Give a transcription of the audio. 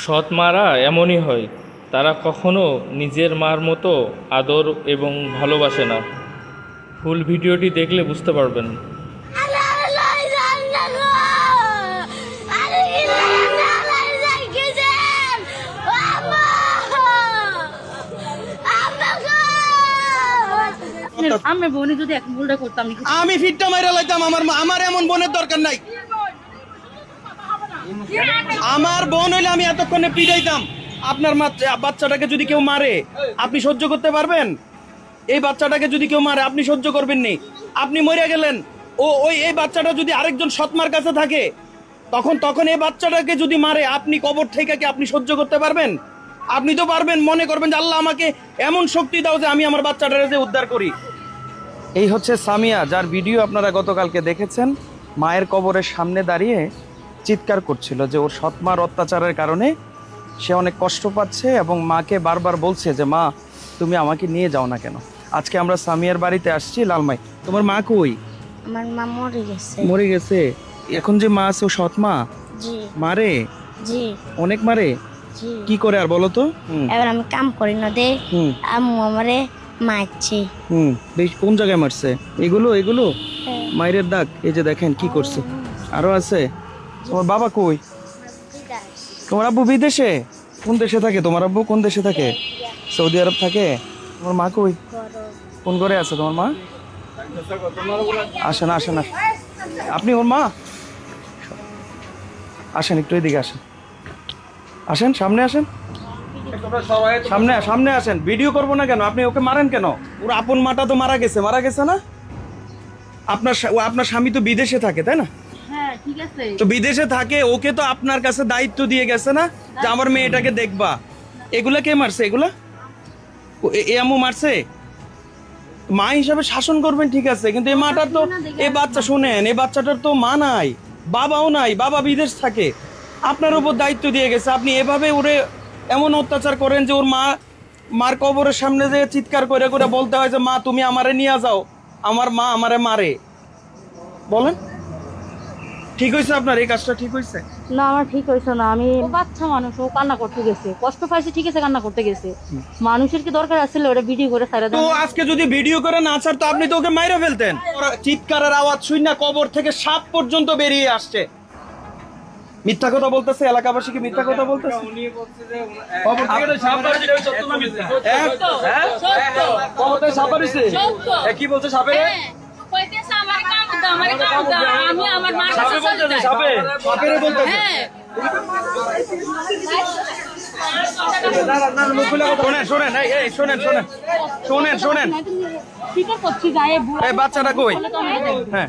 সৎ মারা এমনই হয়, তারা কখনো নিজের মার মতো আদর এবং ভালোবাসে না। ফুল ভিডিওটি দেখলে বুঝতে পারবেন। আমি বোনে যদি এক ভুলটা করতাম আমি ফিটটা মাইরা লাইতাম। আমার এমন বোনের দরকার নাই। আমার বোন হইলে আমি এতক্ষণে পিটাইতাম। আপনার বাচ্চাটাকে যদি কেউ মারে আপনি সহ্য করতে পারবেন? এই বাচ্চাটাকে যদি কেউ মারে আপনি সহ্য করবেন নি? আপনি মরে গেলেন, এই বাচ্চাটা যদি আরেকজন সৎমার কাছে থাকে তখন এই বাচ্চাটাকে যদি মারে আপনি কবর থেকে কি আপনি সহ্য করতে পারবেন? আপনি তো পারবেন। মনে করবেন যে আল্লাহ আমাকে এমন শক্তি দাও যে আমি আমার বাচ্চাটাকে উদ্ধার করি। এই হচ্ছে সামিয়া, যার ভিডিও আপনারা গতকালকে দেখেছেন। মায়ের কবরের সামনে দাঁড়িয়ে চিৎকার করছিল যে ওর সৎমার অত্যাচারের কারণে সে অনেক কষ্ট পাচ্ছে এবং মাকে বারবার বলছে যে মা তুমি আমাকে নিয়ে যাও না কেন। আজকে আমরা সামিয়ার বাড়িতে আসছি লালমাই। তোমার মা কই? আমার মা মরে গেছে। মরে গেছে? এখন যে মা আছে ও সৎমা? জি। মারে? জি। অনেক মারে? জি। কি করে আর বলো তো? এবার আমি কাম করি না দে, আম্মু আমারে মারছে। বেশ কোন জায়গায় মারছে? এগুলো মায়ের দাগ। এই যে দেখেন কি করছে। আরো আছে? তোমার বাবা কই? তোমার আব্বু বিদেশে? কোন দেশে থাকে তোমার আব্বু? কোন দেশে থাকে? সৌদি আরব থাকে? তোমার মা কই? কোন ঘরে আছে তোমার মা? আসেন আসেন আসেন। আপনি ওর মা? আসেন একটু এদিকে আসেন। আসেন সামনে আসেন। সামনে আসেন। ভিডিও করবো না কেন? আপনি ওকে মারেন কেন? ওর আপন মাটা তো মারা গেছে না? আপনার স্বামী তো বিদেশে থাকে তাই না? হ্যাঁ ঠিক আছে। তো বিদেশে থাকে, ওকে তো আপনার কাছে দায়িত্ব দিয়ে গেছে না যে আমার মেয়েটাকে দেখবা। এগুলা কে মারছে? এগুলা এ আম্মু মারছে? মা হিসাবে শাসন করবেন ঠিক আছে, কিন্তু এই মাটার তো এই বাচ্চা শুনেন, এই বাচ্চাটার তো মা নাই, বাবাও নাই, বাবা বিদেশ থাকে। আপনার উপর দায়িত্ব দিয়ে গেছে, আপনি এভাবে ওরে এমন অত্যাচার করেন যে ওর মার কবরের সামনে যে চিৎকার করে করে বলতে হয় যে মা তুমি আমারে নিয়ে যাও, আমার মা আমারে মারে। বলেন ঠিক হয়েছে আপনার এই কাজটা? ঠিক হয়েছে না? আমার ঠিক হয়েছে না। আমি বাচ্চা মানুষ, ও কান্না করতে গেছে, কষ্ট পাইছে ঠিক আছে, কান্না করতে গেছে। মানুষের কি দরকার আছিল ওটা ভিডিও করে ছাড়া তো দেন? আজকে যদি ভিডিও করে না ছাড় তো আপনি তো ওকে মাইরা ফেলতেন। চিৎকারের আওয়াজ শুনে না কবর থেকে সাপ পর্যন্ত বেরিয়ে আসছে। মিথ্যা কথা বলতেছে, এলাকাবাসীকে মিথ্যা কথা বলতেছে। কবর থেকে তো সাপ বেরিয়ে আসছে, সত্য না মিথ্যা? সত্য। কবর থেকে সাপ বেরিয়েছে? সত্য। কি বলছে সাপে? কইতেছে আমার কামুদা, আমি আমার মার কাছে চলে যাই। সাপেরে বলতেছে? শোনেন স্পিকার করছি গায়ে বুড়া। এই বাচ্চাটা কই? হ্যাঁ